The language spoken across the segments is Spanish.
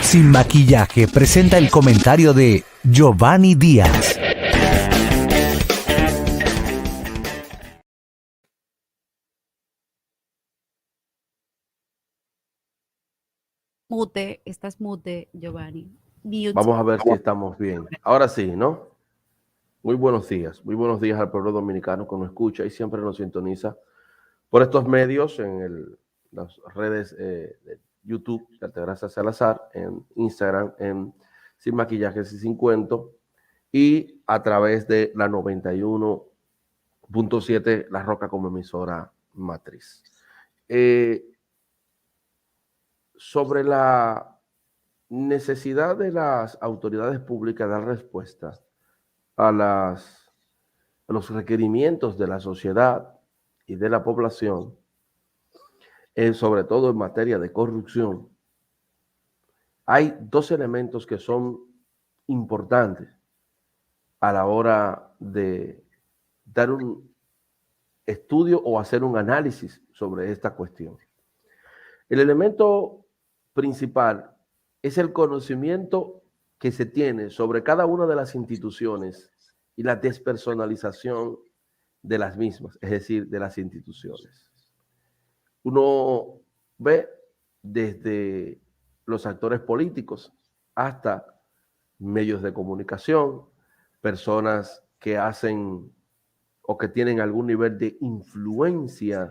Sin Maquillaje presenta el comentario de Giovanni Díaz. Mute, estás mute, Giovanni. Mute. Vamos a ver si estamos bien. Ahora sí, ¿no? Muy buenos días al pueblo dominicano que nos escucha y siempre nos sintoniza por estos medios en las redes de YouTube, de Altagracia Salazar, en Instagram, en Sin Maquillaje y Sin Cuento, y a través de la 91.7 La Roca como emisora matriz. Sobre la necesidad de las autoridades públicas de dar respuesta a los requerimientos de la sociedad y de la población, sobre todo en materia de corrupción, hay dos elementos que son importantes a la hora de dar un estudio o hacer un análisis sobre esta cuestión. El elemento principal es el conocimiento que se tiene sobre cada una de las instituciones y la despersonalización de las mismas, es decir, de las instituciones. Uno ve desde los actores políticos hasta medios de comunicación, personas que hacen o que tienen algún nivel de influencia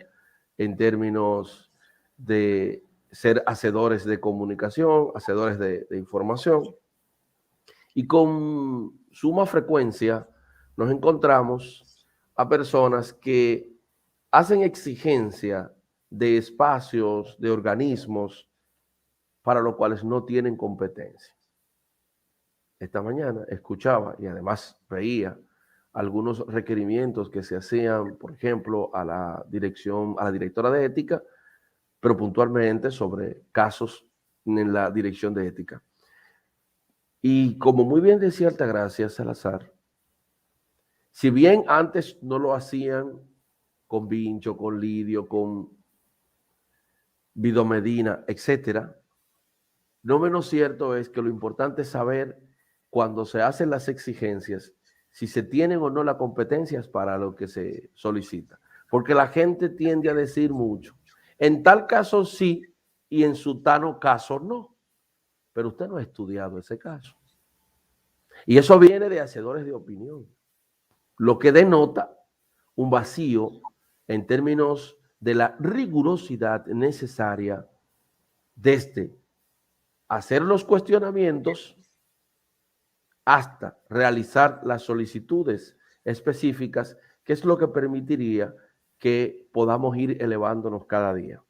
en términos de ser hacedores de comunicación, hacedores de información. Y con suma frecuencia nos encontramos a personas que hacen exigencia de espacios, de organismos, para los cuales no tienen competencia. Esta mañana escuchaba y además veía algunos requerimientos que se hacían, por ejemplo, a la directora de ética, pero puntualmente sobre casos en la dirección de ética. Y como muy bien decía Altagracia Salazar, si bien antes no lo hacían con Vincho, con Lidio, con Vido Medina, etcétera, no menos cierto es que lo importante es saber cuando se hacen las exigencias, si se tienen o no las competencias para lo que se solicita. Porque la gente tiende a decir mucho. En tal caso sí y en sutano caso no. Pero usted no ha estudiado ese caso. Y eso viene de hacedores de opinión, lo que denota un vacío en términos de la rigurosidad necesaria desde hacer los cuestionamientos hasta realizar las solicitudes específicas, que es lo que permitiría que podamos ir elevándonos cada día.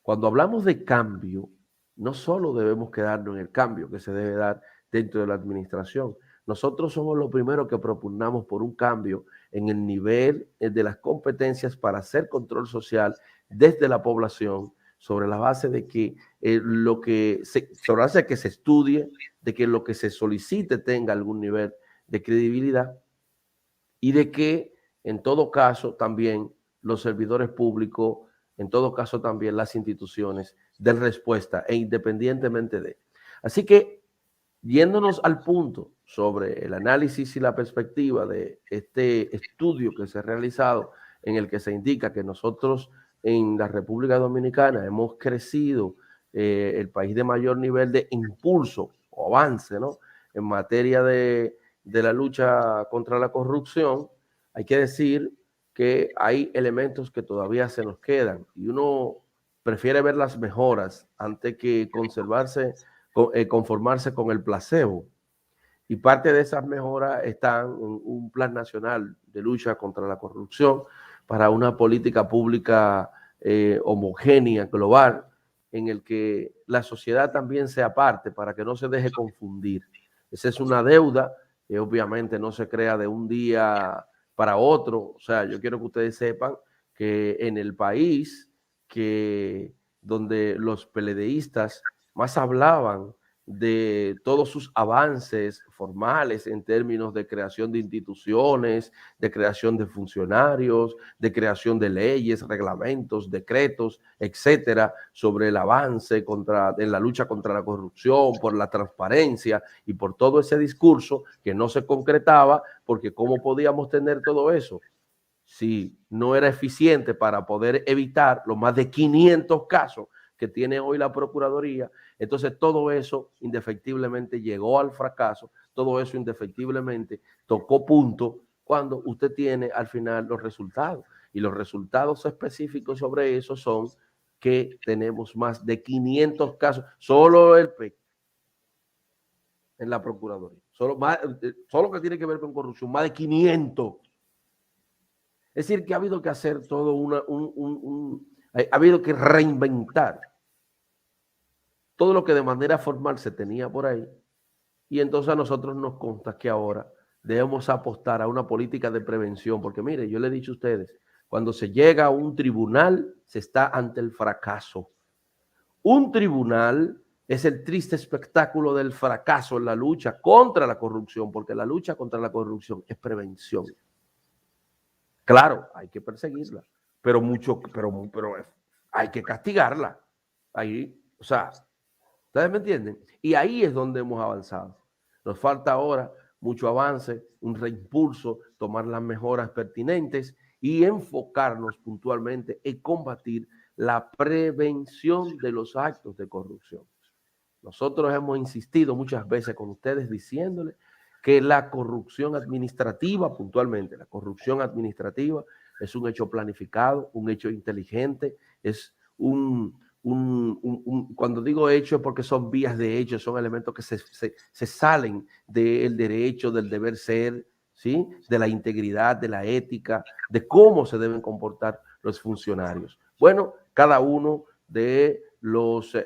Cuando hablamos de cambio, no solo debemos quedarnos en el cambio que se debe dar dentro de la administración. Nosotros somos los primeros que propugnamos por un cambio en el nivel de las competencias para hacer control social desde la población, sobre la base de que sobre la base de que se estudie, de que lo que se solicite tenga algún nivel de credibilidad y de que en todo caso también los servidores públicos, en todo caso también las instituciones den respuesta e independientemente de. Así que, yéndonos al punto sobre el análisis y la perspectiva de este estudio que se ha realizado, en el que se indica que nosotros en la República Dominicana hemos crecido el país de mayor nivel de impulso o avance, ¿no?, en materia de la lucha contra la corrupción, hay que decir que hay elementos que todavía se nos quedan y uno prefiere ver las mejoras antes que conformarse con el placebo. Y parte de esas mejoras están en un plan nacional de lucha contra la corrupción para una política pública homogénea, global, en el que la sociedad también sea parte para que no se deje confundir. Esa es una deuda que obviamente no se crea de un día para otro. O sea, yo quiero que ustedes sepan que en el país donde los peledeístas más hablaban de todos sus avances formales en términos de creación de instituciones, de creación de funcionarios, de creación de leyes, reglamentos, decretos, etcétera, sobre el avance en la lucha contra la corrupción, por la transparencia y por todo ese discurso que no se concretaba, porque ¿cómo podíamos tener todo eso si no era eficiente para poder evitar los más de 500 casos que tiene hoy la Procuraduría? Entonces todo eso indefectiblemente llegó al fracaso, todo eso indefectiblemente tocó punto cuando usted tiene al final los resultados. Y los resultados específicos sobre eso son que tenemos más de 500 casos, solo el PEC en la Procuraduría, solo que tiene que ver con corrupción, más de 500. Es decir, que ha habido que hacer todo ha habido que reinventar todo lo que de manera formal se tenía por ahí, y entonces a nosotros nos consta que ahora debemos apostar a una política de prevención, porque mire, yo le he dicho a ustedes, cuando se llega a un tribunal, se está ante el fracaso. Un tribunal es el triste espectáculo del fracaso en la lucha contra la corrupción, porque la lucha contra la corrupción es prevención. Claro, hay que perseguirla, pero hay que castigarla. Ahí, o sea, ¿ustedes me entienden? Y ahí es donde hemos avanzado. Nos falta ahora mucho avance, un reimpulso, tomar las mejoras pertinentes y enfocarnos puntualmente en combatir la prevención de los actos de corrupción. Nosotros hemos insistido muchas veces con ustedes diciéndoles que la corrupción administrativa, puntualmente, la corrupción administrativa es un hecho planificado, un hecho inteligente, es cuando digo hecho es porque son vías de hecho, son elementos que se salen del derecho, del deber ser, ¿sí? De la integridad, de la ética, de cómo se deben comportar los funcionarios. Bueno, cada uno de los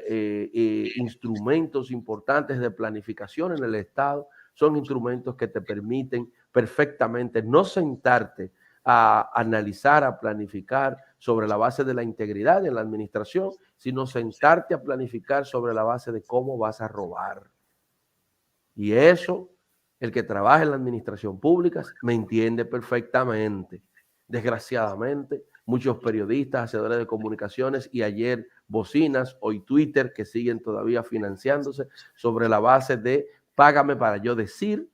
instrumentos importantes de planificación en el Estado son instrumentos que te permiten perfectamente no sentarte a analizar, a planificar sobre la base de la integridad en la administración, sino sentarte a planificar sobre la base de cómo vas a robar. Y eso, el que trabaja en la administración pública me entiende perfectamente. Desgraciadamente, muchos periodistas, hacedores de comunicaciones y ayer bocinas, hoy Twitter, que siguen todavía financiándose sobre la base de págame para yo decir,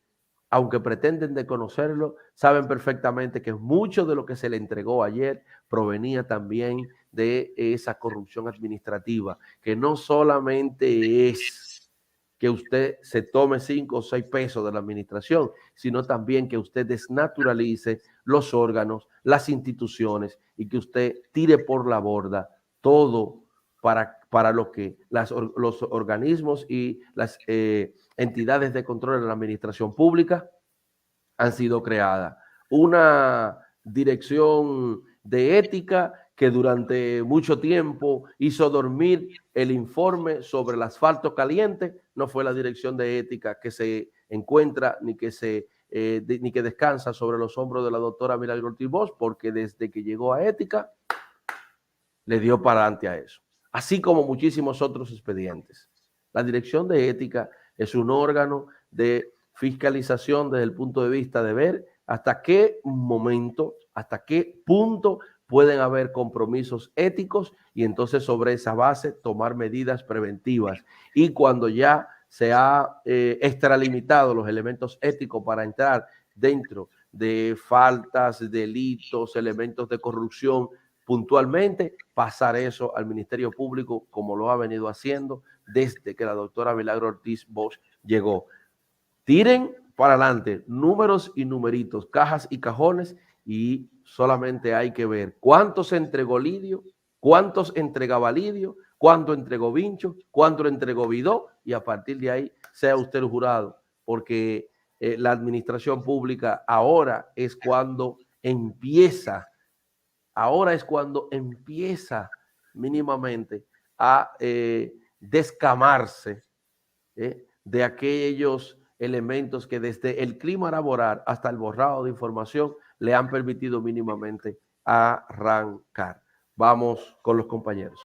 aunque pretenden de conocerlo, saben perfectamente que mucho de lo que se le entregó ayer provenía también de esa corrupción administrativa, que no solamente es que usted se tome 5 o 6 pesos de la administración, sino también que usted desnaturalice los órganos, las instituciones y que usted tire por la borda todo para lo que los organismos y las entidades de control de la administración pública han sido creadas. Una dirección de ética que durante mucho tiempo hizo dormir el informe sobre el asfalto caliente, no fue la dirección de ética que se encuentra ni que descansa sobre los hombros de la doctora Milagro Ortiz Bosch, porque desde que llegó a ética le dio para adelante a eso, así como muchísimos otros expedientes. La dirección de ética es un órgano de fiscalización desde el punto de vista de ver hasta qué momento, hasta qué punto pueden haber compromisos éticos y entonces sobre esa base tomar medidas preventivas. Y cuando ya se ha extralimitado los elementos éticos para entrar dentro de faltas, delitos, elementos de corrupción, puntualmente pasar eso al Ministerio Público como lo ha venido haciendo desde que la doctora Milagro Ortiz Bosch llegó. Tiren para adelante números y numeritos, cajas y cajones, y solamente hay que ver cuántos entregó Lidio, cuántos entregaba Lidio, cuánto entregó Vincho, cuánto entregó Vidó, y a partir de ahí sea usted el jurado, porque la administración pública ahora es cuando empieza mínimamente a descamarse de aquellos elementos que desde el clima laboral hasta el borrado de información le han permitido mínimamente arrancar. Vamos con los compañeros.